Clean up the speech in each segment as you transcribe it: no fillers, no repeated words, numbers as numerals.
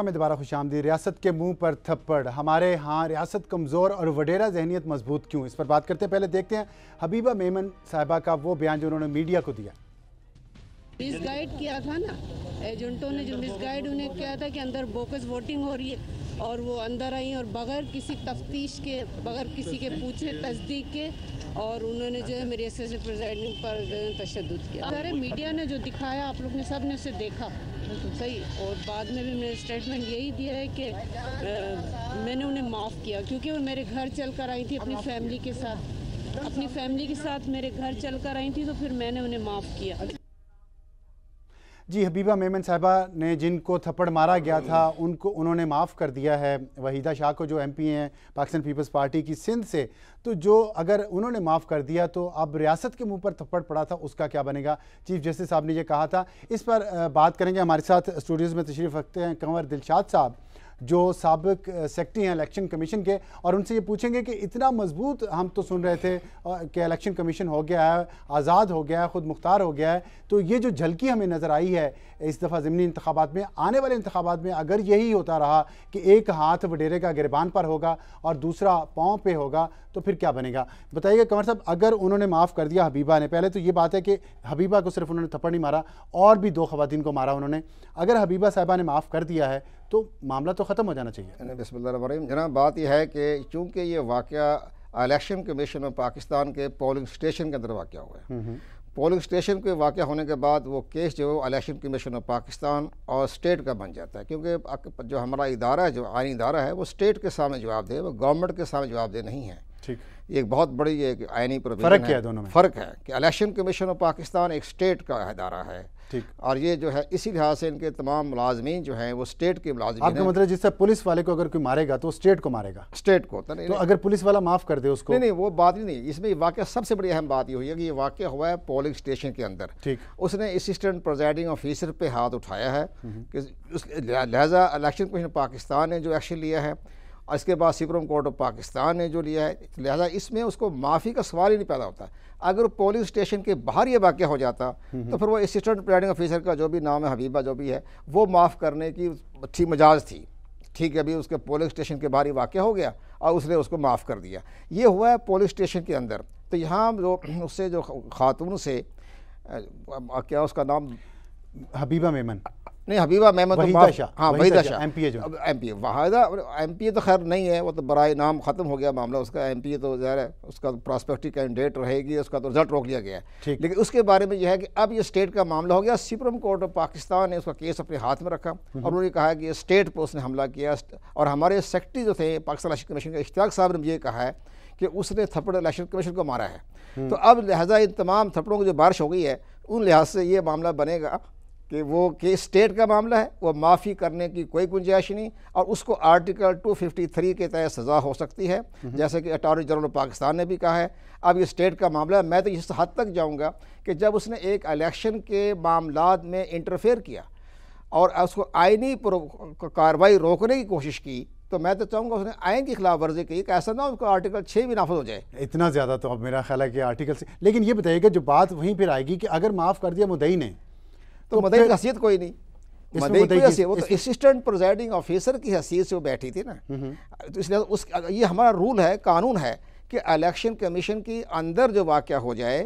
Programme में दोबारा खुशामदीद। रियासत के मुंह पर थप्पड़, हमारे यहाँ रियासत कमज़ोर और वडेरा जहनीत मजबूत क्यों, इस पर बात करते हैं। पहले देखते हैं हबीबा मेमन साहिबा का वो बयान जो उन्होंने मीडिया को दिया। मिसगाइड किया था ना एजेंटों ने, जो मिसगाइड उन्हें किया था कि अंदर बोकस वोटिंग हो रही है और वो अंदर आई और बगैर किसी तफ्तीश के, बगैर किसी के पूछे तस्दीक के, और उन्होंने जो है मेरे असिस्टेंट प्रेसिडेंट पर तशद्दुद किया। सारे मीडिया ने जो दिखाया, आप लोग ने सब ने उसे देखा सही, और बाद में भी मैंने स्टेटमेंट यही दिया है कि मैंने उन्हें माफ़ किया क्योंकि वो मेरे घर चल कर आई थी अपनी फैमिली के साथ, मेरे घर चल कर आई थी, तो फिर मैंने उन्हें माफ़ किया। जी, हबीबा मेमन साहिबा ने जिनको थप्पड़ मारा गया था उन्होंने माफ़ कर दिया है। वहीदा शाह को जो एमपी हैं पाकिस्तान पीपल्स पार्टी की सिंध से, तो जो अगर उन्होंने माफ़ कर दिया तो अब रियासत के मुंह पर थप्पड़ पड़ा था उसका क्या बनेगा। चीफ जस्टिस साहब ने ये कहा था, इस पर बात करेंगे। हमारे साथ स्टूडियोज़ में तशरीफ़ रखते हैं कंवर दिलशाद साहब जो साबिक सेक्रेटरी हैं इलेक्शन कमीशन के, और उनसे ये पूछेंगे कि इतना मजबूत हम तो सुन रहे थे कि इलेक्शन कमीशन हो गया है, आज़ाद हो गया है, ख़ुद मुख्तार हो गया है, तो ये जो झलकी हमें नज़र आई है इस दफ़ा ज़िमनी इंतखाबात में, आने वाले इंतखाबात में अगर यही होता रहा कि एक हाथ वडेरे का गिरबान पर होगा और दूसरा पाँव पे होगा, तो फिर क्या बनेगा। बताइएगा कंवर साहब, अगर उन्होंने माफ़ कर दिया हबीबा ने, पहले तो ये बात है कि हबीबा को सिर्फ उन्होंने थप्पड़ नहीं मारा, और भी 2 ख़वातीन को मारा उन्होंने, अगर हबीबा साहिबा ने माफ़ कर दिया है तो मामला तो ख़त्म हो जाना चाहिए। बिस्मिल्लाहिर्रहमानिर्रहीम। जनाब, बात यह है कि चूँकि ये वाक़या इलेक्शन कमीशन में पाकिस्तान के पोलिंग स्टेशन के अंदर वाक़या हुआ है, पोलिंग स्टेशन के वाक़या होने के बाद वो केस जो इलेक्शन कमीशन ऑफ पाकिस्तान और स्टेट का बन जाता है, क्योंकि जो हमारा इदारा है, जो आईनी इदारा है, वो स्टेट के सामने जवाब दे, वो गवर्नमेंट के सामने जवाब दे नहीं है। ठीक, एक बहुत बड़ी एक आईनी प्रोविजन है, दोनों में फ़र्क है कि इलेक्शन कमीशन ऑफ पाकिस्तान एक स्टेट का इदारा है, ठीक, और ये जो है इसी लिहाज से इनके तमाम मुलाजमीन जो हैं वो स्टेट के मुलाजमीन। आपका मतलब जिससे पुलिस वाले को अगर कोई मारेगा तो स्टेट को मारेगा, स्टेट को, तो अगर पुलिस वाला माफ़ कर दे उसको, नहीं, वो बात ही नहीं। इसमें वाक़या सबसे बड़ी अहम बात ये हुई है कि ये वाक़या हुआ है पोलिंग स्टेशन के अंदर, ठीक, उसने असिस्टेंट प्रेसिडेंट ऑफिसर पे हाथ उठाया है कि लिहाजा इलेक्शन कमीशन पाकिस्तान ने जो एक्शन लिया है, और इसके बाद सुप्रीम कोर्ट ऑफ पाकिस्तान ने जो लिया है, लिहाजा इसमें उसको माफ़ी का सवाल ही नहीं पैदा होता। अगर पोलिंग स्टेशन के बाहर ये वाक़या हो जाता तो फिर वो असिस्टेंट प्रेसिडेंट ऑफिसर का जो भी नाम है, हबीबा जो भी है, वो माफ़ करने की अच्छी मजाज थी। ठीक है, अभी उसके पोलिंग स्टेशन के बाहर ही वाक़या हो गया और उसने उसको माफ़ कर दिया। ये हुआ है पोलिंग स्टेशन के अंदर। तो यहाँ जो उससे जो खातून से क्या उसका नाम, हबीबा मेमन, नहीं हबीबा मेमन तो हाँ वहीदा शाह एमपीए, जो एमपीए, वाहिदा एमपीए तो खैर नहीं है, वो तो बराए नाम ख़त्म हो गया मामला उसका। एमपीए तो ज़ाहिर है उसका प्रॉस्पेक्टिव कैंडिडेट रहेगी, उसका तो रिजल्ट रोक लिया गया है। लेकिन उसके बारे में यह है कि अब ये स्टेट का मामला हो गया, सुप्रीम कोर्ट ऑफ पाकिस्तान ने उसका केस अपने हाथ में रखा और उन्होंने कहा कि ये स्टेट पर उसने हमला किया। और हमारे सेक्रेटरी जो थे पाकिस्तान इलेक्शन कमीशन के, इश्तियाक साहब ने ये कहा है कि उसने थप्पड़ इलेक्शन कमीशन को मारा है। तो अब लिहाजा इन तमाम थप्पड़ों की जो बारिश हो गई है, उन लिहाज से ये मामला बनेगा कि वो केस स्टेट का मामला है, वो माफ़ी करने की कोई गुंजाइश नहीं, और उसको आर्टिकल 253 के तहत सज़ा हो सकती है, जैसे कि अटॉर्नी जनरल ऑफ पाकिस्तान ने भी कहा है। अब ये स्टेट का मामला है। मैं तो इस हद तक जाऊंगा कि जब उसने एक इलेक्शन के मामलात में इंटरफेयर किया और उसको आइनी कार्रवाई रोकने की कोशिश की, तो मैं तो चाहूँगा उसने आइन की खिलाफ वर्जी की कि ऐसा ना उसको आर्टिकल 6 भी नाफज हो जाए। इतना ज़्यादा तो अब मेरा ख्याल है कि आर्टिकल से, लेकिन ये बताइएगा जो बात वहीं पर आएगी कि अगर माफ़ कर दिया मुद्दई ने तो मुद्दई की हैसियत कोई नहीं, मुद्दई की हैसियत, वो तो असिस्टेंट प्रेसिडिंग ऑफिसर की हैसियत से वो बैठी थी ना। तो इसलिए उस ये हमारा रूल है, कानून है कि इलेक्शन कमीशन की अंदर जो वाक़या हो जाए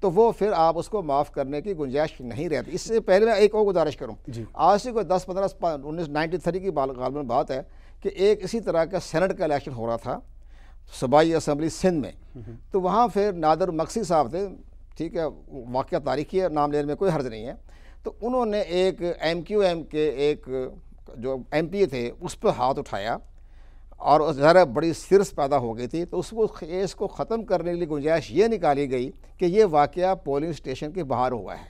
तो वो फिर आप उसको माफ़ करने की गुंजाइश नहीं रहती। इससे पहले मैं एक और गुजारिश करूँ, आज से कोई 1993 की गालिबन बात है कि एक इसी तरह का सेनेट का इलेक्शन हो रहा था सूबाई असम्बली सिंध में। तो वहाँ फिर नादर मक्सी साहब थे, ठीक है, वाक़या तारीखी है, नाम लेने में कोई हर्ज नहीं है। तो उन्होंने एक MQM के एक जो MP थे उस पर हाथ उठाया और ज़रा बड़ी सिरस पैदा हो गई थी। तो उसको केस को ख़त्म करने के लिए गुंजाइश ये निकाली गई कि ये वाक़या पोलिंग स्टेशन के बाहर हुआ है,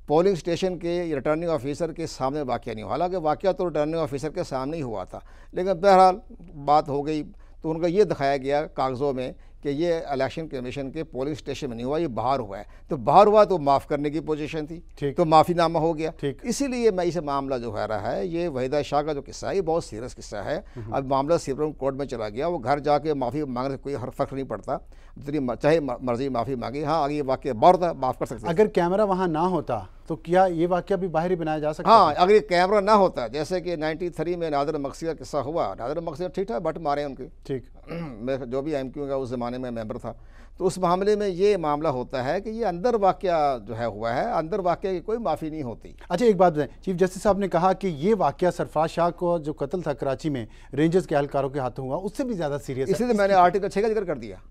पोलिंग स्टेशन के रिटर्निंग ऑफिसर के सामने वाक़या नहीं हुआ। हालांकि वाक़या तो रिटर्निंग ऑफिसर के सामने ही हुआ था, लेकिन बहरहाल बात हो गई तो उनका ये दिखाया गया कागज़ों में कि ये इलेक्शन कमीशन के पोलिंग स्टेशन में नहीं हुआ, ये बाहर हुआ है। तो बाहर हुआ तो माफ़ करने की पोजीशन थी, तो माफ़ीनामा हो गया। इसीलिए मैं इसे मामला जो है रहा है, ये वहीदा शाह का जो किस्सा है, ये बहुत सीरियस किस्सा है। अब मामला सुप्रीम कोर्ट में चला गया, वो घर जाके माफ़ी मांगने से कोई फ़र्क नहीं पड़ता, जितनी चाहे मर्जी माफ़ी मांगी। हाँ, आगे वाकई बार था, माफ़ कर सकते। अगर कैमरा वहाँ ना होता तो क्या ये वाकया भी बाहर ही बनाया जा सकता हाँ, अगर ये कैमरा ना होता, जैसे कि 93 में नादिर मकसी का किस्सा हुआ, नादिर मकसी ठीक था, बट मारे उनके, ठीक, मैं जो भी MQ का उस ज़माने में मेंबर था, तो उस मामले में ये मामला होता है कि ये अंदर वाकया जो है हुआ है, अंदर वाकया की कोई माफ़ी नहीं होती। अच्छा, एक बात बताएं, चीफ जस्टिस साहब ने कहा कि ये वाकया सरफराज शाह को जो कत्ल था कराची में रेंजर्स के एहलकारों के हाथों हुआ, उससे भी ज़्यादा सीरियस है। इसलिए मैंने आर्टिकल 6 का जिक्र कर दिया।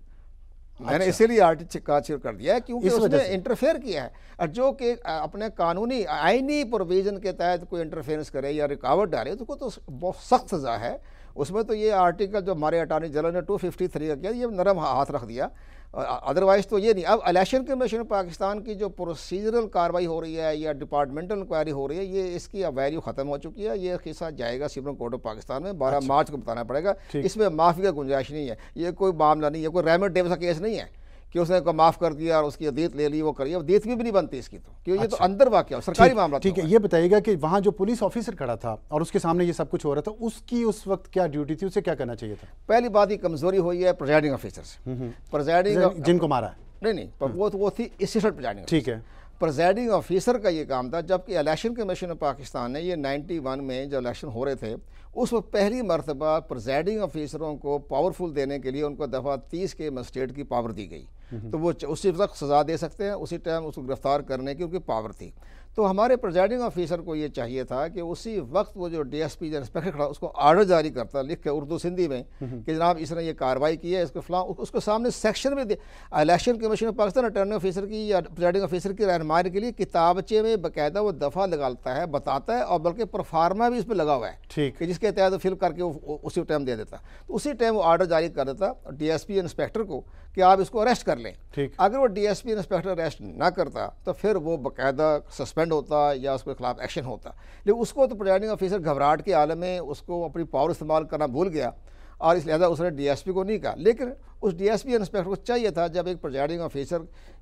मैंने इसीलिए आर्टिकल का जिक्र कर दिया है क्योंकि उसने इंटरफेयर किया है, और जो कि अपने कानूनी आईनी प्रोविजन के तहत कोई इंटरफेरेंस करे या रुकावट डाले तो बहुत सख्त सज़ा है। उसमें तो ये आर्टिकल जो हमारे अटॉर्नी जनरल ने 253 का किया, ये नरम हाथ रख दिया, अदरवाइज़ तो ये नहीं। अब इलेक्शन कमीशन पाकिस्तान की जो प्रोसीजरल कार्रवाई हो रही है या डिपार्टमेंटल इंक्वायरी हो रही है, ये इसकी अब वैल्यू ख़त्म हो चुकी है। ये केस जाएगा सुप्रीम कोर्ट ऑफ पाकिस्तान में 12 मार्च को बताना पड़ेगा। इसमें माफ़ी का गुंजाइश नहीं है, ये कोई मामला नहीं है, कोई रेमंड डेविस का केस नहीं है कि उसने को माफ़ कर दिया और उसकी अदीत ले ली, वो करिए, अदीत भी नहीं बनती इसकी, तो क्योंकि ये तो अंदर वाकया सरकारी मामला। ठीक है, ये बताइएगा कि वहाँ जो पुलिस ऑफिसर खड़ा था और उसके सामने ये सब कुछ हो रहा था, उसकी उस वक्त क्या ड्यूटी थी, उसे क्या करना चाहिए था? पहली बात, ये कमज़ोरी हुई है प्रिजाइडिंग ऑफिसर से। प्रिजाइडिंग जिनको मारा है नहीं, पर वो थी असिस्टेंट प्रिजाइडिंग। ठीक है, प्रिजाइडिंग ऑफिसर का ये काम था, जबकि इलेक्शन कमीशन ऑफ पाकिस्तान ने ये 91 में जो इलेक्शन हो रहे थे उस वक्त पहली मरतबा प्रिजाइडिंग ऑफिसरों को पावरफुल देने के लिए उनको दफ़ा 30 के मजिस्ट्रेट की पावर दी गई, तो वो उसी वक्त सज़ा दे सकते हैं, उसी टाइम उसको गिरफ्तार करने की उनकी पावर थी। तो हमारे प्रिजाइडिंग ऑफिसर को ये चाहिए था कि उसी वक्त वो जो DSP इंस्पेक्टर खड़ा उसको ऑर्डर जारी करता, लिख के उर्दू सिंधी में कि जनाब इसने ये कार्रवाई की है, इसको फलां, उसको सामने सेक्शन में election commission of Pakistan returning officer की या प्रिजाइडिंग ऑफिसर की रहनुमाई के लिए किताबचे में बाकायदा वो दफ़ा लगाता है, बताता है, और बल्कि प्रोफार्मा भी इस पर लगा हुआ है, ठीक, कि जिसके तहत फिल करके उसी टाइम दे देता। तो उसी टाइम वो ऑर्डर जारी कर देता DSP इंस्पेक्टर को कि आप इसको अरेस्ट कर लें। अगर वो DSP इंस्पेक्टर अरेस्ट ना करता तो फिर वो बाकायदा सस्पेंड होता या उसके खिलाफ एक्शन होता, लेकिन उसको तो प्रिजाइडिंग ऑफिसर घबराहट के आलम में उसको अपनी पावर इस्तेमाल करना भूल गया और इस लिहाजा उसने DSP को नहीं कहा। लेकिन उस DSP इंस्पेक्टर को चाहिए था, जब एक प्रिजाइडिंग ऑफिसर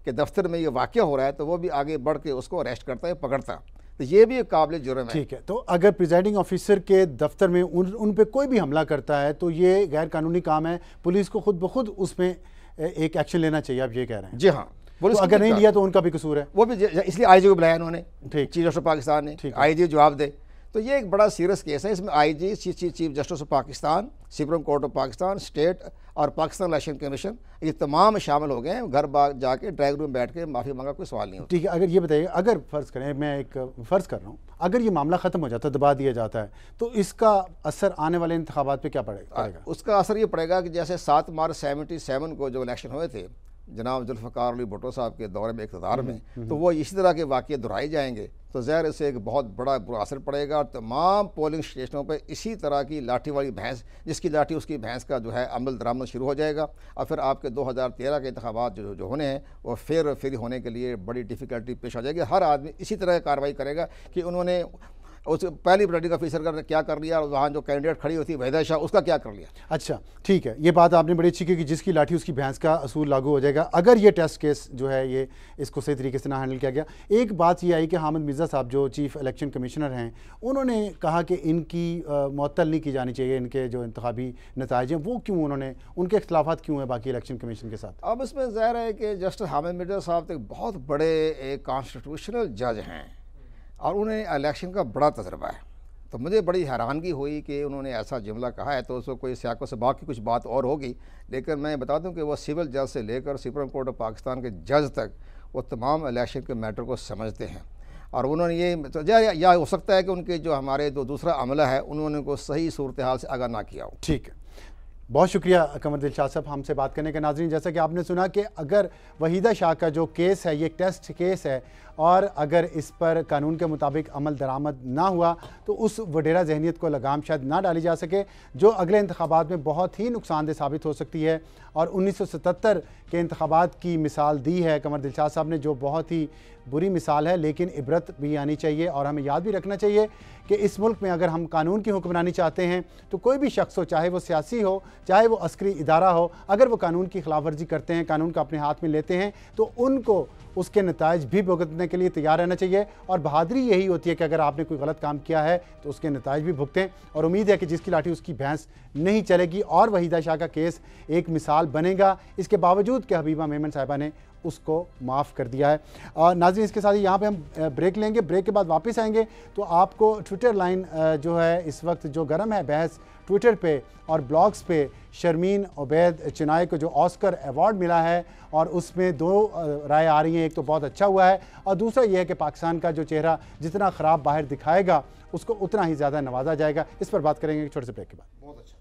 के दफ्तर में ये वाक़या हो रहा है तो वो भी आगे बढ़ के उसको अरेस्ट करता है, पकड़ता, तो ये भी एक काबिल जुर्म है। ठीक है, तो अगर प्रिजाइडिंग ऑफिसर के दफ्तर में उन पे कोई भी हमला करता है तो ये गैर कानूनी काम है, पुलिस को खुद ब खुद उसमें एक एक्शन लेना चाहिए, आप ये कह रहे हैं? जी हाँ, तो अगर नहीं लिया तो उनका भी कसूर है, वो भी, इसलिए IG को बुलाया उन्होंने, चीफ जस्टिस ऑफ पाकिस्तान ने, IG जवाब दे। तो ये एक बड़ा सीरियस केस है, इसमें IG, chief justice of Pakistan, supreme court of Pakistan, state और पाकिस्तान इलेक्शन कमीशन, ये तमाम शामिल हो गए हैं। घर बाग जाके ड्राइंग रूम बैठ के माफ़ी मांगा, कोई सवाल नहीं होता। ठीक है, अगर ये बताइए, अगर फ़र्ज़ करें, मैं एक फ़र्ज़ कर रहा हूँ, अगर ये मामला ख़त्म हो जाता है, दबा दिया जाता है, तो इसका असर आने वाले इंतखाबात पे क्या पड़ेगा? उसका असर ये पड़ेगा कि जैसे 7 मार्च 77 को जो इलेक्शन हुए थे जनाब जुल्फ़िकार अली भुट्टो साहब के दौरे में इक़्तिदार में, तो वो इसी तरह के वाक़ये दोहराए जाएंगे, तो ज़ाहिर इससे एक बहुत बड़ा बुरा असर पड़ेगा और तमाम पोलिंग स्टेशनों पर इसी तरह की लाठी वाली भैंस, जिसकी लाठी उसकी भैंस का जो है अमल दरामद शुरू हो जाएगा, और फिर आपके 2013 के इंतखाबात जो होने हैं वो फिर होने के लिए बड़ी डिफ़िकल्टी पेश आ जाएगी। हर आदमी इसी तरह कार्रवाई करेगा कि उन्होंने उस पहली प्रिजाइडिंग ऑफिसर का क्या कर लिया और वहाँ जो कैंडिडेट खड़ी होती है वहीदा शाह, उसका क्या कर लिया। अच्छा, ठीक है, ये बात आपने बड़ी अच्छी की कि जिसकी लाठी उसकी भैंस का असूल लागू हो जाएगा अगर ये टेस्ट केस जो है ये इसको सही तरीके से ना हैंडल किया गया। एक बात ये आई कि हामिद मिर्ज़ा साहब जो चीफ इलेक्शन कमिश्नर हैं, उन्होंने कहा कि इनकी मुअत्तल नहीं की जानी चाहिए, इनके जो इंतखाबी नताइज हैं वो क्यों, उन्होंने उनके इख्तलाफात क्यों हैं बाकी इलेक्शन कमीशन के साथ? अब इसमें ज़ाहिर है कि जस्टिस हामिद मिर्ज़ा साहब तो एक बहुत बड़े एक कॉन्स्टिट्यूशनल जज हैं और उन्हें इलेक्शन का बड़ा तजर्बा है, तो मुझे बड़ी हैरानगी हुई कि उन्होंने ऐसा जुमला कहा है। तो उसको कोई सियाको से बाकी कुछ बात और होगी, लेकिन मैं बता दूं कि वो सिविल जज से लेकर सुप्रीम कोर्ट ऑफ पाकिस्तान के जज तक वो तमाम इलेक्शन के मैटर को समझते हैं और उन्होंने ये तो या हो सकता है कि उनके जो हमारे दूसरा अमला है उन्होंने को सही सूरत हाल से आगाह ना किया हो। ठीक है, बहुत शुक्रिया कमर दिलशाद साहब हमसे बात करने का। नाज़रीन, जैसा कि आपने सुना कि अगर वहीदा शाह का जो केस है ये एक टेस्ट केस है और अगर इस पर कानून के मुताबिक अमल दरामद ना हुआ तो उस वडेरा जहनीत को लगाम शायद ना डाली जा सके जो अगले इंतखाबात में बहुत ही नुकसानदेह साबित हो सकती है। और 1977 के इंतखाबात की मिसाल दी है कमर दिलशाद साहब ने, जो बहुत ही बुरी मिसाल है, लेकिन इबरत भी आनी चाहिए और हमें याद भी रखना चाहिए कि इस मुल्क में अगर हम कानून की हुक्मरानी चाहते हैं तो कोई भी शख्स हो, चाहे वो सियासी हो, चाहे वो अस्करी इदारा हो, अगर वो कानून की खिलाफ वर्जी करते हैं, कानून को अपने हाथ में लेते हैं तो उनको उसके नताइज भी भुगतने के लिए तैयार रहना चाहिए। और बहादुरी यही होती है कि अगर आपने कोई गलत काम किया है तो उसके नताइज भी भुगतें। और उम्मीद है कि जिसकी लाठी उसकी भैंस नहीं चलेगी और वहीदा शाह का केस एक मिसाल बनेगा, इसके बावजूद कि हबीबा मेमन साहिबा ने उसको माफ़ कर दिया है। और नाज़रीन, इसके साथ ही यहाँ पे हम ब्रेक लेंगे, ब्रेक के बाद वापस आएंगे तो आपको ट्विटर लाइन जो है इस वक्त जो गर्म है बहस ट्विटर पे और ब्लॉग्स पे शर्मीन उबैद चिनाई को जो ऑस्कर अवार्ड मिला है और उसमें दो राय आ रही हैं। एक तो बहुत अच्छा हुआ है और दूसरा यह है कि पाकिस्तान का जो चेहरा जितना ख़राब बाहर दिखाएगा उसको उतना ही ज़्यादा नवाजा जाएगा। इस पर बात करेंगे छोटे से ब्रेक के बाद। बहुत अच्छा।